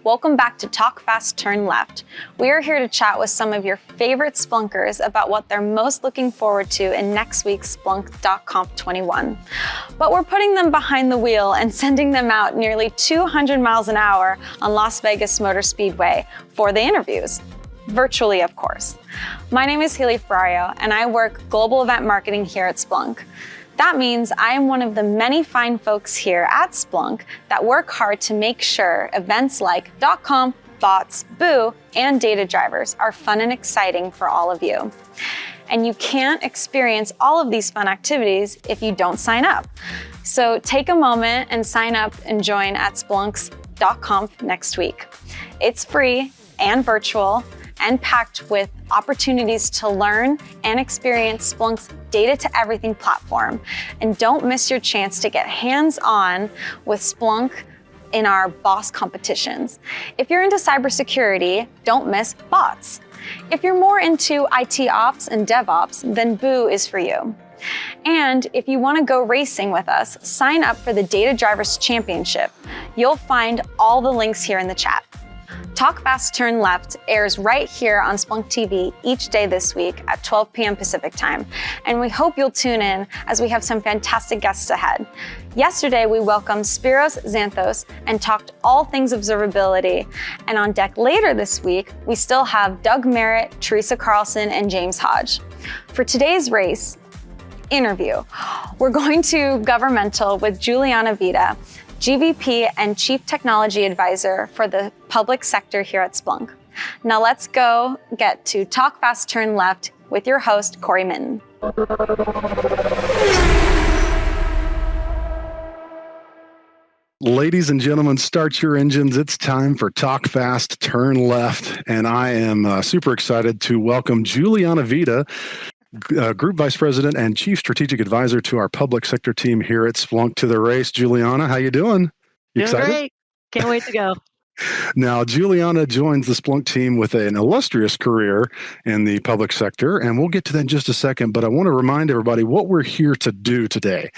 Welcome back to Talk Fast, Turn Left. We are here to chat with some of your favorite Splunkers about what they're most looking forward to in next week's Splunk.conf 21. But we're putting them behind the wheel and sending them out nearly 200 miles an hour on Las Vegas Motor Speedway for the interviews. Virtually, of course. My name is Haley Ferrario, and I work global event marketing here at Splunk. That means I am one of the many fine folks here at Splunk that work hard to make sure events like .conf, Bots, Boo, and Data Drivers are fun and exciting for all of you. And you can't experience all of these fun activities if you don't sign up. So take a moment and sign up and join at Splunk's .conf next week. It's free and virtual, and packed with opportunities to learn and experience Splunk's data-to-everything platform. And don't miss your chance to get hands-on with Splunk in our boss competitions. If you're into cybersecurity, don't miss Bots. If you're more into IT ops and DevOps, then Boo is for you. And if you want to go racing with us, sign up for the Data Drivers Championship. You'll find all the links here in the chat. Talk Fast, Turn Left airs right here on Splunk TV each day this week at 12 p.m. Pacific time. And we hope you'll tune in as we have some fantastic guests ahead. Yesterday, we welcomed Spiros Xanthos and talked all things observability. And on deck later this week, we still have Doug Merritt, Teresa Carlson, and James Hodge. For today's race interview, we're going to governmental with Juliana Vida, GVP and Chief Technology Advisor for the public sector here at Splunk. Now let's go get to Talk Fast, Turn Left with your host, Cory Minton. Ladies and gentlemen, start your engines. It's time for Talk Fast, Turn Left. And I am super excited to welcome Juliana Vida, Group Vice President and Chief Strategic Advisor to our public sector team here at Splunk, to the race. Juliana, how you doing? You doing excited? Great. Can't wait to go. Now, Juliana joins the Splunk team with an illustrious career in the public sector, and we'll get to that in just a second, but I want to remind everybody what we're here to do today.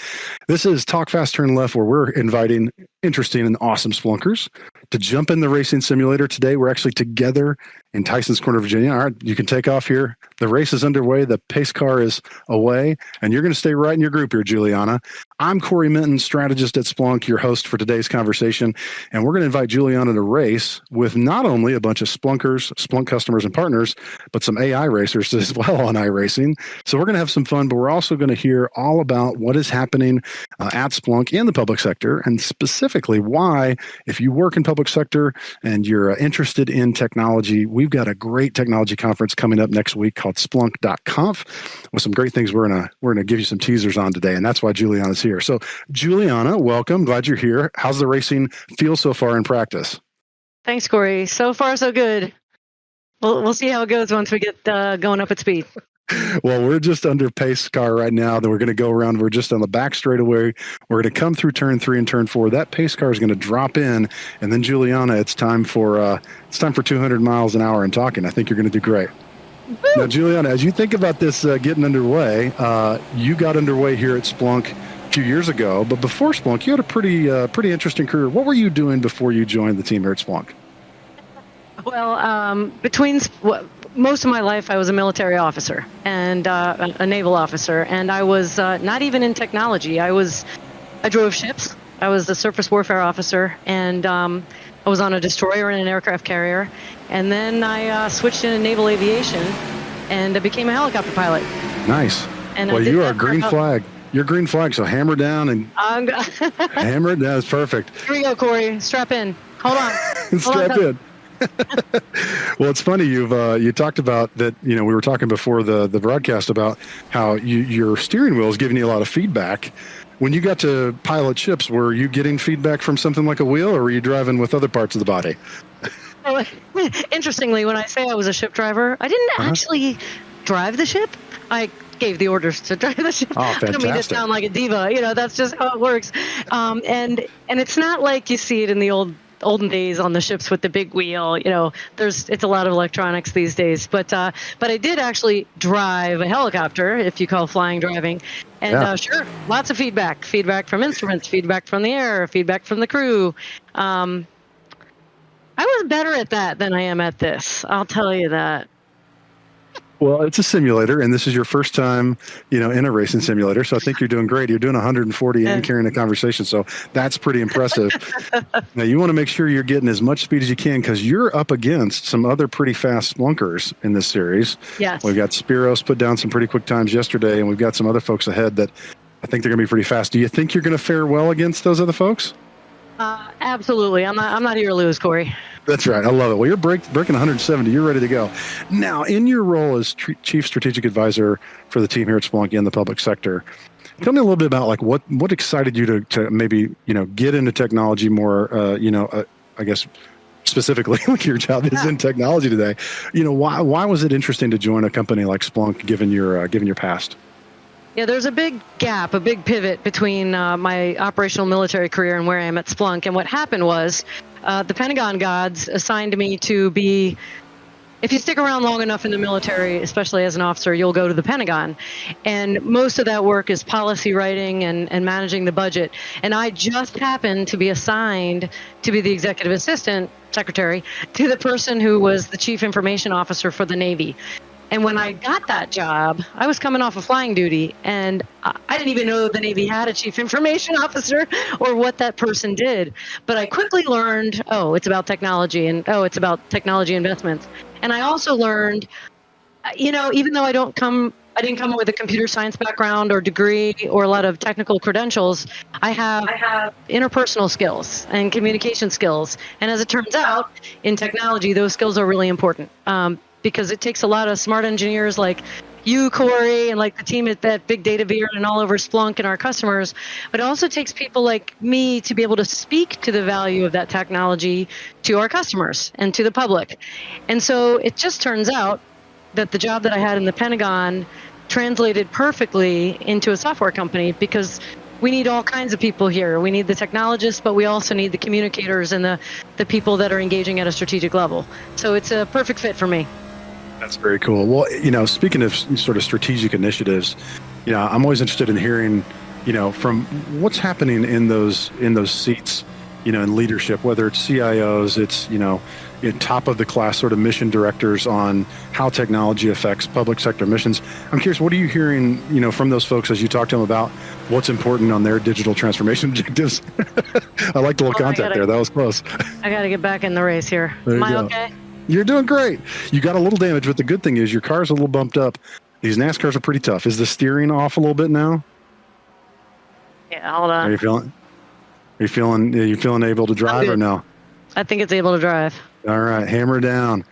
This is Talk Fast, Turn Left, where we're inviting interesting and awesome Splunkers to jump in the racing simulator. Today, we're actually together in Tysons Corner, Virginia. All right, you can take off here. The race is underway. The pace car is away, and you're going to stay right in your group here, Juliana. I'm Cory Minton, strategist at Splunk, your host for today's conversation, and we're going to invite Juliana to race with not only a bunch of Splunkers, Splunk customers and partners, but some AI racers as well on iRacing. So we're going to have some fun, but we're also going to hear all about what is happening at Splunk in the public sector, and specifically why, if you work in public sector and you're interested in technology, we've got a great technology conference coming up next week called Splunk.conf with some great things we're gonna give you some teasers on today, and that's why Juliana's here. So Juliana, welcome. Glad you're here. How's the racing feel so far in practice? Thanks, Cory. So far, so good. We'll see how it goes once we get going up at speed. Well, we're just under pace car right now. Then we're going to go around. We're just on the back straightaway. We're going to come through turn 3 and turn 4. That pace car is going to drop in, and then Juliana, it's time for 200 miles an hour and talking. I think you're going to do great. Woo! Now, Juliana, as you think about this getting underway, you got underway here at Splunk a few years ago. But before Splunk, you had a pretty interesting career. What were you doing before you joined the team here at Splunk? Well, most of my life, I was a military officer and a naval officer, and I was not even in technology. I drove ships. I was a surface warfare officer, and I was on a destroyer and an aircraft carrier. And then I switched into naval aviation, and I became a helicopter pilot. Nice. And well, you are a green flag. You're green flag, so hammer down and hammer it down. It's perfect. Here we go, Cory. Strap in. Hold on. Strap in. Well, it's funny you talked about that. We were talking before the broadcast about how your steering wheel is giving you a lot of feedback. When you got to pilot ships, were you getting feedback from something like a wheel, or were you driving with other parts of the body? Well, interestingly, when I say I was a ship driver, I didn't actually drive the ship. I gave the orders to drive the ship. Oh, fantastic. I don't mean to sound like a diva. That's just how it works. And it's not like you see it in the olden days on the ships with the big wheel. It's a lot of electronics these days. But I did actually drive a helicopter, if you call flying driving. And sure, lots of feedback from instruments, feedback from the air, feedback from the crew. I was better at that than I am at this. I'll tell you that. Well, it's a simulator, and this is your first time, in a racing simulator. So I think you're doing great. You're doing 140 and carrying a conversation. So that's pretty impressive. Now, you want to make sure you're getting as much speed as you can because you're up against some other pretty fast Splunkers in this series. Yes. We've got Spiros put down some pretty quick times yesterday, and we've got some other folks ahead that I think they're going to be pretty fast. Do you think you're going to fare well against those other folks? Absolutely. I'm not here to lose, Cory. That's right. I love it. Well, you're breaking 170. You're ready to go. Now, in your role as Chief Strategic Advisor for the team here at Splunk in the public sector, tell me a little bit about like what excited you to maybe, get into technology more, I guess specifically like your job is in technology today. Why was it interesting to join a company like Splunk given your past? Yeah, there's a big gap, a big pivot between my operational military career and where I am at Splunk. And what happened was the Pentagon gods assigned me to be, if you stick around long enough in the military, especially as an officer, you'll go to the Pentagon. And most of that work is policy writing and managing the budget. And I just happened to be assigned to be the executive assistant secretary to the person who was the chief information officer for the Navy. And when I got that job, I was coming off of flying duty, and I didn't even know the Navy had a chief information officer or what that person did. But I quickly learned, it's about technology, and it's about technology investments. And I also learned, even though I didn't come with a computer science background or degree or a lot of technical credentials, I have interpersonal skills and communication skills. And as it turns out, in technology, those skills are really important. Because it takes a lot of smart engineers like you, Cory, and like the team at that Big Data Beard and all over Splunk and our customers. But it also takes people like me to be able to speak to the value of that technology to our customers and to the public. And so it just turns out that the job that I had in the Pentagon translated perfectly into a software company because we need all kinds of people here. We need the technologists, but we also need the communicators and the people that are engaging at a strategic level. So it's a perfect fit for me. That's very cool. Well, speaking of sort of strategic initiatives, I'm always interested in hearing, from what's happening in those seats, in leadership, whether it's CIOs, it's, top of the class sort of mission directors on how technology affects public sector missions. I'm curious, what are you hearing, from those folks as you talk to them about what's important on their digital transformation objectives? I like the little contact there. That was close. I got to get back in the race here. Am I okay? You're doing great. You got a little damage, but the good thing is your car's a little bumped up. These NASCARs are pretty tough. Is the steering off a little bit now? Yeah, hold on. Are you feeling able to drive or no? I think it's able to drive. All right, hammer down.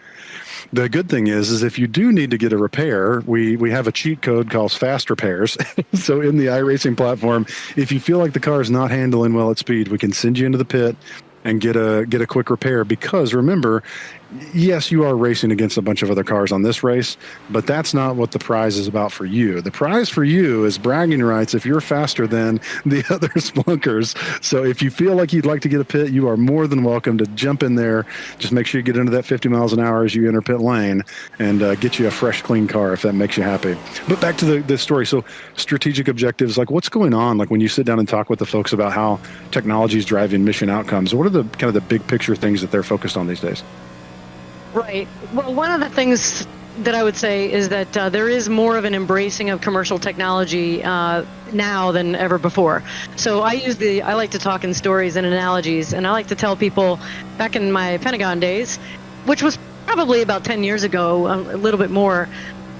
The good thing is if you do need to get a repair, we have a cheat code called Fast Repairs. So in the iRacing platform, if you feel like the car is not handling well at speed, we can send you into the pit and get a quick repair. Because remember, yes, you are racing against a bunch of other cars on this race, but that's not what the prize is about for you. The prize for you is bragging rights if you're faster than the other Splunkers. So if you feel like you'd like to get a pit, you are more than welcome to jump in there. Just make sure you get into that 50 miles an hour as you enter pit lane and get you a fresh, clean car if that makes you happy. But back to the story. So strategic objectives, like what's going on? Like when you sit down and talk with the folks about how technology is driving mission outcomes, what are the kind of the big picture things that they're focused on these days? Right. Well, one of the things that I would say is that there is more of an embracing of commercial technology now than ever before. So I like to talk in stories and analogies, and I like to tell people back in my Pentagon days, which was probably about 10 years ago, a little bit more,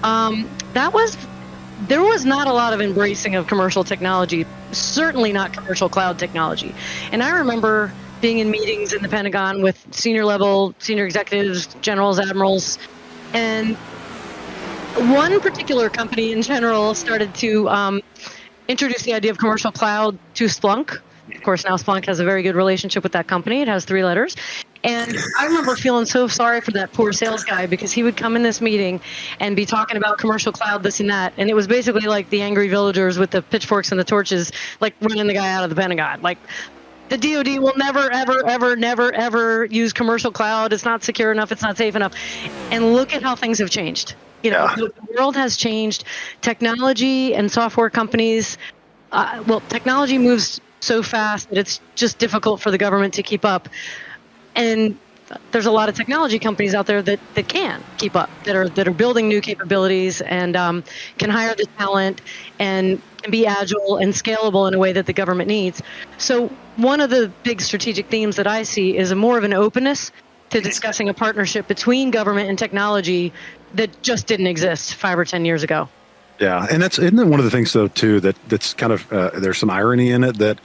there was not a lot of embracing of commercial technology, certainly not commercial cloud technology. And I remember being in meetings in the Pentagon with senior executives, generals, admirals, and one particular company in general started to introduce the idea of commercial cloud to Splunk. Of course, now Splunk has a very good relationship with that company. It has 3 letters. And I remember feeling so sorry for that poor sales guy because he would come in this meeting and be talking about commercial cloud, this and that. And it was basically like the angry villagers with the pitchforks and the torches, like running the guy out of the Pentagon. Like, the DoD will never, ever, ever, never, ever use commercial cloud. It's not secure enough. It's not safe enough. And look at how things have changed. The world has changed. Technology and software companies, technology moves so fast that it's just difficult for the government to keep up. And there's a lot of technology companies out there that can keep up, that are building new capabilities and can hire the talent and can be agile and scalable in a way that the government needs. So one of the big strategic themes that I see is more of an openness to discussing a partnership between government and technology that just didn't exist 5 or 10 years ago. Yeah, and isn't that one of the things though too that's kind of there's some irony in it that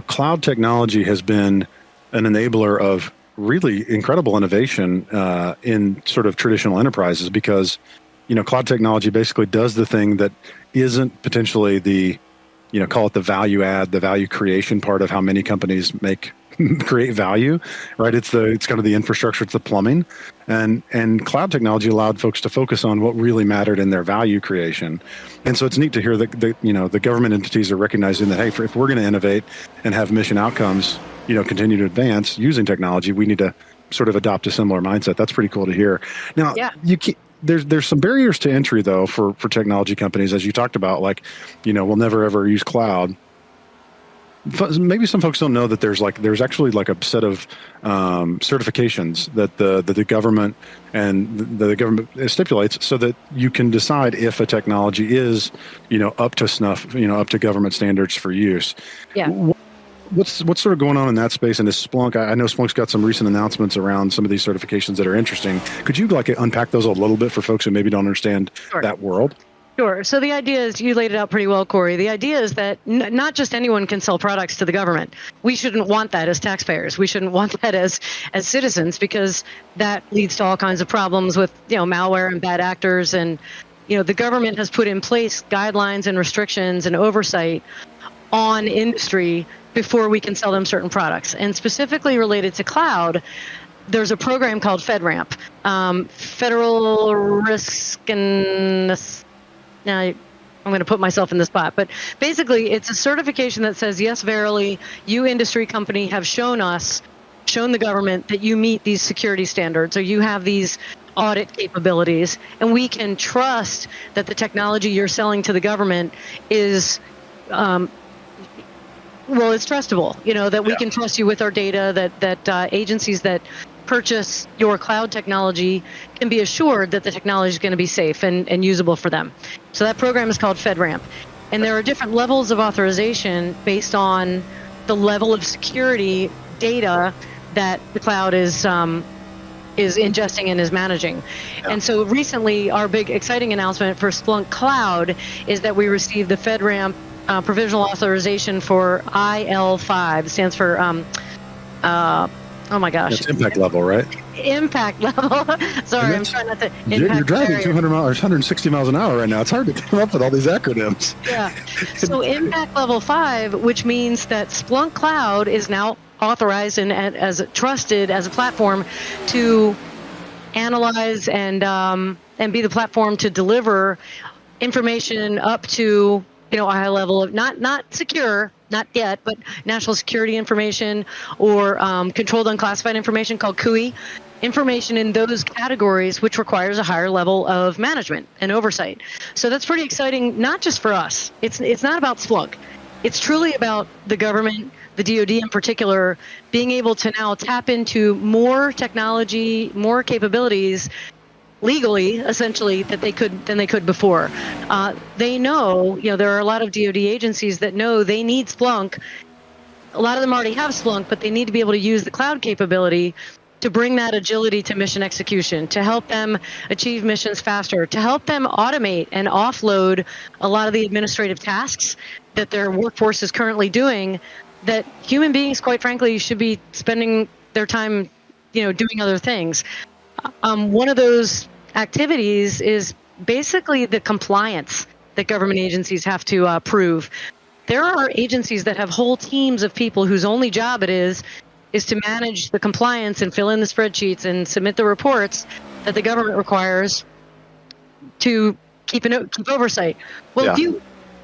cloud technology has been an enabler of really incredible innovation in sort of traditional enterprises because cloud technology basically does the thing that isn't potentially the call it the value add, the value creation part of how many companies create value, right? It's kind of the infrastructure, it's the plumbing, and cloud technology allowed folks to focus on what really mattered in their value creation. And so it's neat to hear that the government entities are recognizing that, hey, if we're going to innovate and have mission outcomes, continue to advance using technology, we need to sort of adopt a similar mindset. That's pretty cool to hear. Now, there's some barriers to entry though for technology companies, as you talked about, like, we'll never ever use cloud. Maybe some folks don't know that there's actually like a set of certifications that the government and the government stipulates so that you can decide if a technology is up to snuff, up to government standards for use. Yeah. What's sort of going on in that space? And is Splunk? I know Splunk's got some recent announcements around some of these certifications that are interesting. Could you unpack those a little bit for folks who maybe don't understand that world? Sure. So the idea is, you laid it out pretty well, Cory. The idea is that not just anyone can sell products to the government. We shouldn't want that as taxpayers. We shouldn't want that as citizens, because that leads to all kinds of problems with malware and bad actors. And the government has put in place guidelines and restrictions and oversight on industry before we can sell them certain products. And specifically related to cloud, there's a program called FedRAMP, Federal Risk and... Now, I'm going to put myself in the spot, but basically it's a certification that says, yes, verily, you industry company have shown the government that you meet these security standards, or you have these audit capabilities, and we can trust that the technology you're selling to the government is, it's trustable, that we can trust you with our data, that agencies that purchase your cloud technology can be assured that the technology is going to be safe and usable for them. So that program is called FedRAMP. And there are different levels of authorization based on the level of security data that the cloud is ingesting and is managing. Yeah. And so recently, our big exciting announcement for Splunk Cloud is that we received the FedRAMP provisional authorization for IL5. It stands for oh my gosh. That's impact level, right? Impact level. Sorry, I'm trying not to. You're driving 200 miles or 160 miles an hour right now. It's hard to come up with all these acronyms. Yeah. So impact level 5, which means that Splunk Cloud is now authorized and as trusted as a platform to analyze and be the platform to deliver information up to a high level of not secure. Not yet, but national security information or controlled unclassified information called CUI, information in those categories, which requires a higher level of management and oversight. So that's pretty exciting, not just for us. It's not about Splunk. It's truly about the government, the DoD in particular, being able to now tap into more technology, more capabilities legally, essentially, than they could before. They know, there are a lot of DoD agencies that know they need Splunk. A lot of them already have Splunk, but they need to be able to use the cloud capability to bring that agility to mission execution, to help them achieve missions faster, to help them automate and offload a lot of the administrative tasks that their workforce is currently doing, that human beings, quite frankly, should be spending their time, doing other things. One of those activities is basically the compliance that government agencies have to prove. There are agencies that have whole teams of people whose only job it is to manage the compliance and fill in the spreadsheets and submit the reports that the government requires to keep oversight. Well, if you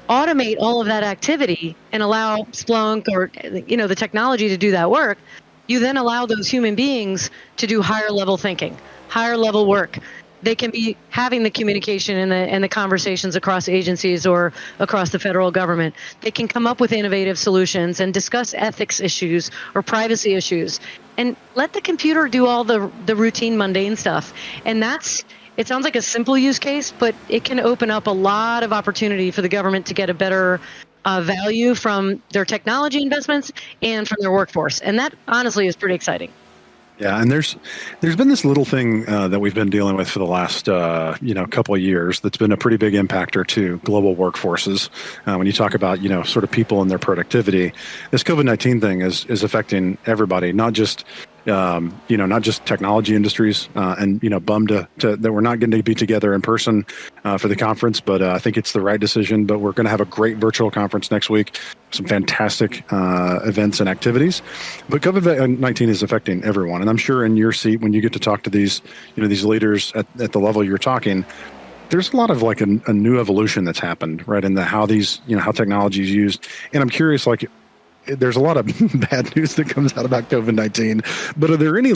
automate all of that activity and allow Splunk or the technology to do that work, you then allow those human beings to do higher level thinking, higher level work. They can be having the communication and the conversations across agencies or across the federal government. They can come up with innovative solutions and discuss ethics issues or privacy issues. and let the computer do all the routine, mundane stuff. And it sounds like a simple use case, but it can open up a lot of opportunity for the government to get a better value from their technology investments and from their workforce. And that honestly is pretty exciting. Yeah, and there's been this little thing that we've been dealing with for the last couple of years that's been a pretty big impactor to global workforces. When you talk about sort of people and their productivity, this COVID-19 thing is affecting everybody, not just not just technology industries, and bummed that we're not going to be together in person for the conference, but I think it's the right decision. But we're going to have a great virtual conference next week, some fantastic events and activities. But COVID-19 is affecting everyone, and I'm sure in your seat when you get to talk to these these leaders at the level you're talking, there's a lot of like a new evolution that's happened, right, in how how technology is used. And I'm curious, like, there's a lot of bad news that comes out about COVID-19, but are there any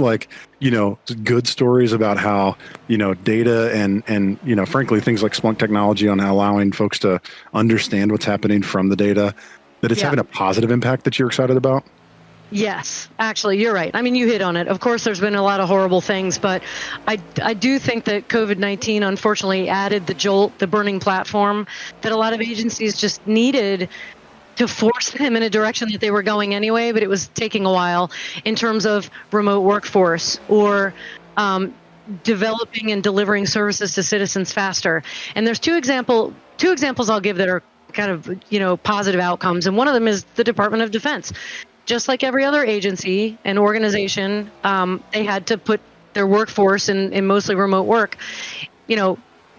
good stories about how, data and frankly, things like Splunk technology on allowing folks to understand what's happening from the data, that it's having a positive impact that you're excited about? Yes, actually, you're right. I mean, you hit on it. Of course, there's been a lot of horrible things, but I do think that COVID-19 unfortunately added the jolt, the burning platform that a lot of agencies just needed to force them in a direction that they were going anyway, but it was taking a while in terms of remote workforce or developing and delivering services to citizens faster. And there's two examples I'll give that are kind of, positive outcomes. And one of them is the Department of Defense. Just like every other agency and organization, they had to put their workforce in mostly remote work,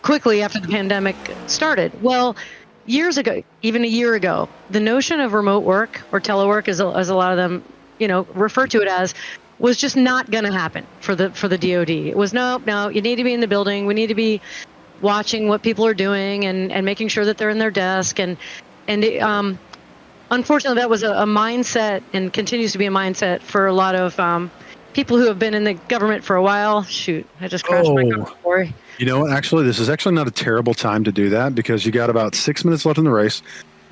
quickly after the pandemic started. Well, years ago, even a year ago, the notion of remote work or telework, as a lot of them, refer to it as, was just not going to happen for the DoD. It was no, you need to be in the building. We need to be watching what people are doing and making sure that they're in their desk. And unfortunately, that was a mindset and continues to be a mindset for a lot of people who have been in the government for a while. Shoot, I just crashed my car, Cory. You know what? Actually, this is actually not a terrible time to do that because you got about 6 minutes left in the race.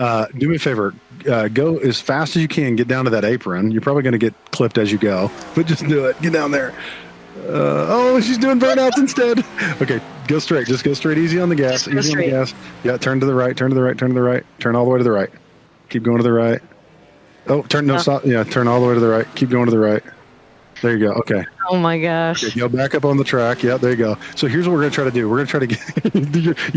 Do me a favor. Go as fast as you can. Get down to that apron. You're probably going to get clipped as you go, but just do it. Get down there. She's doing burnouts instead. Okay, go straight. Just go straight. Easy on the gas. Easy on the gas. Yeah, turn to the right. Turn to the right. Turn to the right. Turn all the way to the right. Keep going to the right. Oh, turn. No, stop. Yeah, turn all the way to the right. Keep going to the right. There you go. Okay. Oh my gosh. Okay, go back up on the track. Yeah, there you go. So here's what we're going to try to do. We're going to try to get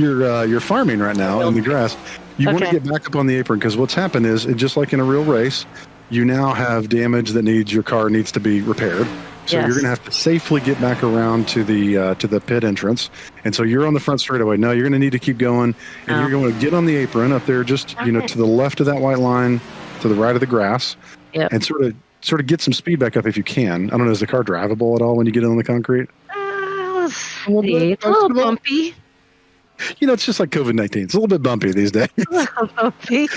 you're farming right now in the grass. You want to get back up on the apron because what's happened is just like in a real race, you now have damage that your car needs to be repaired. So you're going to have to safely get back around to the pit entrance. And so you're on the front straightaway. No, you're going to need to keep going, and you're going to get on the apron up there, just to the left of that white line, to the right of the grass, and sort of get some speed back up if you can. I don't know, is the car drivable at all when you get on the concrete? It's a little bumpy. It's just like COVID-19. It's a little bit bumpy these days. Bumpy.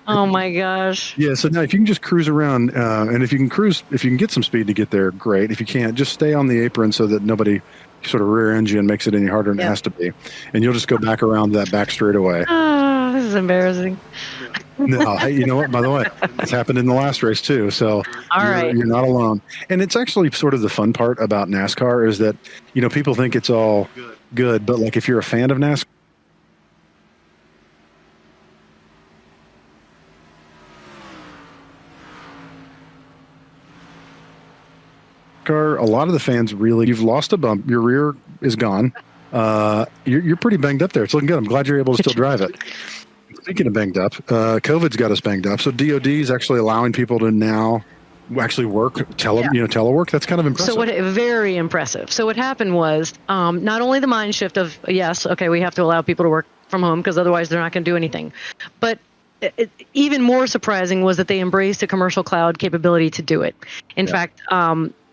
Oh my gosh. Yeah. So now if you can just cruise around, and if you can get some speed to get there, great. If you can't, just stay on the apron so that nobody sort of rear ends you and makes it any harder than it has to be. And you'll just go back around that back straightaway. Oh, this is embarrassing. No, hey, you know what? By the way, it's happened in the last race too. So you're not alone. And it's actually sort of the fun part about NASCAR is that, people think it's all good, but like if you're a fan of NASCAR, a lot of the fans really, you've lost a bump, your rear is gone. You're pretty banged up there. It's looking good. I'm glad you're able to still drive it. Speaking of banged up, COVID's got us banged up. So DoD is actually allowing people to now actually work telework. That's kind of impressive. Very impressive. So what happened was not only the mind shift of we have to allow people to work from home because otherwise they're not going to do anything, but even more surprising was that they embraced a commercial cloud capability to do it. In fact,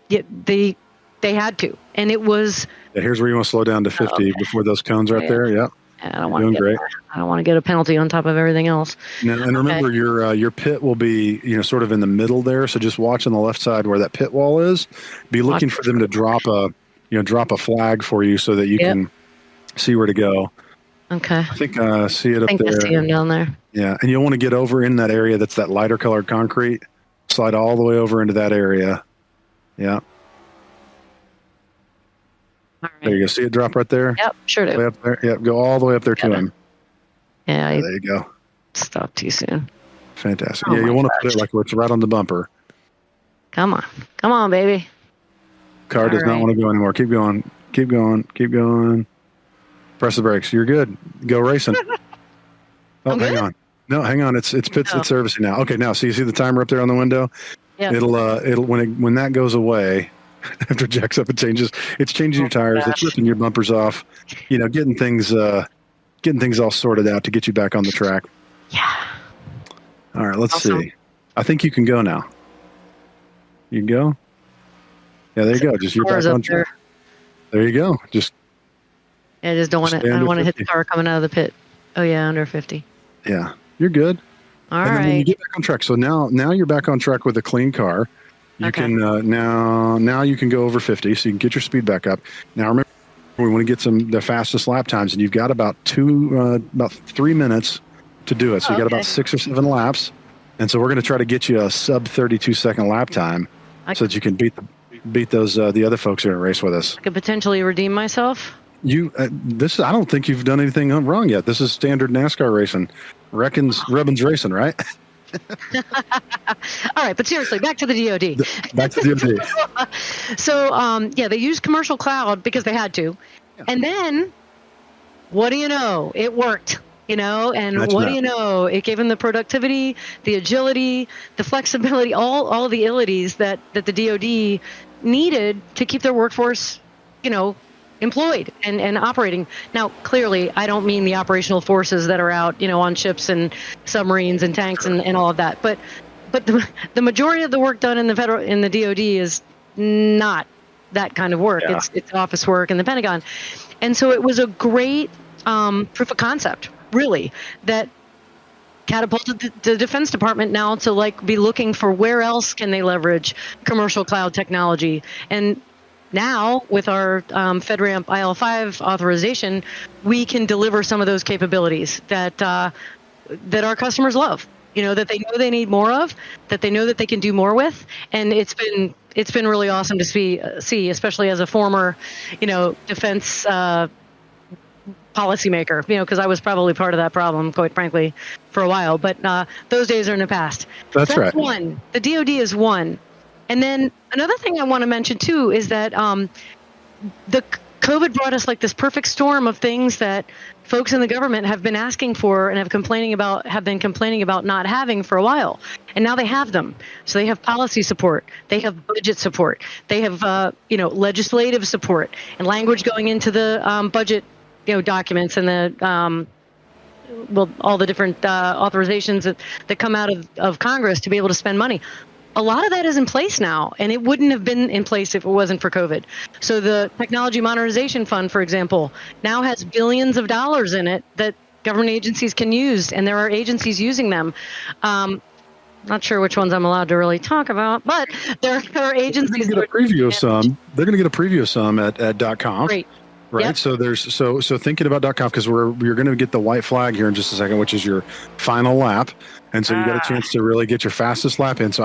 they had to, and it was. Yeah, here's where you want to slow down to 50 before those cones right there. Yeah. I don't want to get a penalty on top of everything else. And remember, your pit will be sort of in the middle there. So just watch on the left side where that pit wall is. Be looking for them to drop a flag for you so that you can see where to go. Okay. I think see it up there. I see him down there. Yeah, and you'll want to get over in that area that's that lighter colored concrete. Slide all the way over into that area. Yeah. All right. There you go. See it drop right there? Yep, sure do. Way up there. Yep. Go all the way up there to him. Yeah, I There you go. stopped too soon. Fantastic. Oh Yeah, you my want to gosh. put it like where it's right on the bumper. Come on, baby. Car does All not right. want to go anymore. Keep going. Keep going. Keep going. Press the brakes. You're good. Go racing. Oh, I'm hang good? on. No, hang on. It's Oh. it's servicing now. Okay, now so you see the timer up there on the window? Yeah. It'll when that goes away, after it jacks up and changes, it's changing your tires, it's gosh. ripping your bumpers off, getting things all sorted out to get you back on the track. Yeah. All right, let's Awesome. see. I think you can go now. You can go? Yeah, there you go. Just you're Cars back up on track. There you go. Just I just don't want to. Stay I under don't want to hit the 50. car coming out of the pit. Oh yeah, under 50. yeah, you're good. All And then when you right. get back on track, so now you're back on track with a clean car. You Okay. can now you can go over 50, so you can get your speed back up. Now remember, we want to get the fastest lap times, and you've got about 3 minutes to do it. So you got Okay. about 6 or 7 laps, and so we're going to try to get you a sub 32-second lap time, so that you can beat those the other folks who are in a race with us. I could potentially redeem myself. I don't think you've done anything wrong yet. This is standard NASCAR racing. Rebbins racing, right? All right, but seriously, back to the DoD. Back to the DoD. So, they used commercial cloud because they had to, and then what do you know? It worked. And Imagine what that. do you know? It gave them the productivity, the agility, the flexibility, all of the abilities that the DoD needed to keep their workforce, employed and operating. Now, clearly, I don't mean the operational forces that are out, on ships and submarines and tanks and all of that. But the majority of the work done in the DoD is not that kind of work. Yeah. It's office work in the Pentagon, and so it was a great proof of concept, really, that catapulted the Defense Department now to be looking for where else can they leverage commercial cloud technology. And now with our FedRAMP IL5 authorization, we can deliver some of those capabilities that our customers love. That they know they need more of, that they know that they can do more with, and it's been really awesome to see, especially as a former, defense policymaker, because I was probably part of that problem, quite frankly, for a while. But those days are in the past. That's right. One. The DoD is one. And then another thing I want to mention too is that the COVID brought us this perfect storm of things that folks in the government have been asking for and have been complaining about not having for a while. And now they have them. So they have policy support, they have budget support, they have legislative support and language going into the budget documents and the all the different authorizations that come out of Congress to be able to spend money. A lot of that is in place now, and it wouldn't have been in place if it wasn't for COVID. So the Technology Modernization Fund, for example, now has billions of dollars in it that government agencies can use, and there are agencies using them. Not sure which ones I'm allowed to really talk about, but there are agencies. They're going to get a preview of some. They're going to get a preview of some at .conf. Great. Right. Yep. So there's so thinking about .conf, because you're going to get the white flag here in just a second, which is your final lap. And so you got a chance to really get your fastest lap in. So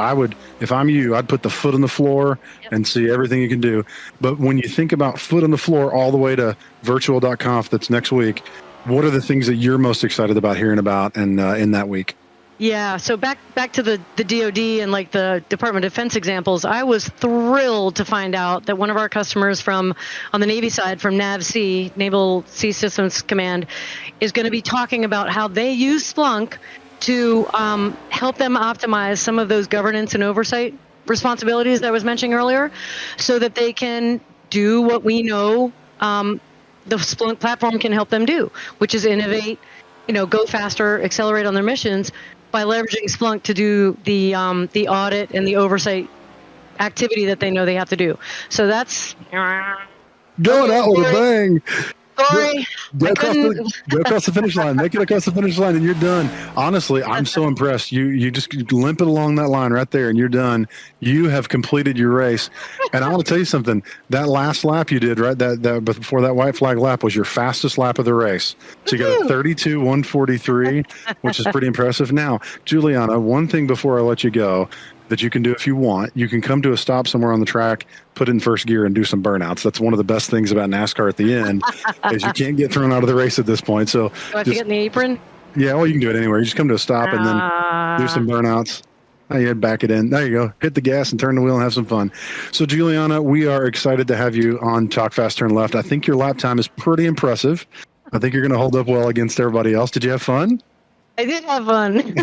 if I'm you, I'd put the foot on the floor and see everything you can do. But when you think about foot on the floor all the way to virtual.conf that's next week, what are the things that you're most excited about hearing about in that week? Yeah, so back to the DoD and the Department of Defense examples, I was thrilled to find out that one of our customers on the Navy side, from NAVSEA, Naval Sea Systems Command, is going to be talking about how they use Splunk to help them optimize some of those governance and oversight responsibilities that I was mentioning earlier, so that they can do what we know the Splunk platform can help them do, which is innovate, go faster, accelerate on their missions, by leveraging Splunk to do the audit and the oversight activity that they know they have to do. So that's Going out with a bang. Cory. Go across the finish line. Make it across the finish line, and you're done. Honestly, I'm so impressed. You just limp it along that line right there, and you're done. You have completed your race. And I want to tell you something. That last lap you did, right? That before that white flag lap was your fastest lap of the race. So you got a 32:143, which is pretty impressive. Now, Juliana, one thing before I let you go. that you can do if you want. You can come to a stop somewhere on the track, put it in first gear, and do some burnouts. That's one of the best things about NASCAR at the end, is you can't get thrown out of the race at this point. So Do I have to get in the apron? yeah, well, you can do it anywhere. You just come to a stop and then do some burnouts. Oh, yeah, back it in. There you go. Hit the gas and turn the wheel and have some fun. So, Juliana, we are excited to have you on Talk Fast, Turn Left. I think your lap time is pretty impressive. I think you're going to hold up well against everybody else. Did you have fun? I did have fun.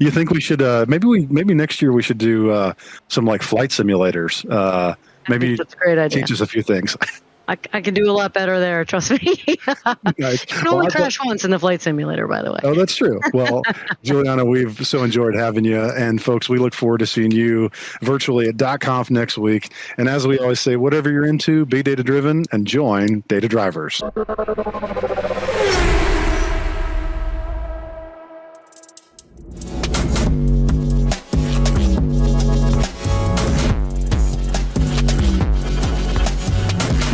You think we should maybe next year we should do some like flight simulators? Maybe that's a great idea. teach us a few things. I can do a lot better there, trust me. Nice. You can only crash once in the flight simulator, by the way. Oh, that's true. Well, Juliana, we've so enjoyed having you. And folks, we look forward to seeing you virtually at .conf next week. And as we always say, whatever you're into, be data driven and join Data Drivers.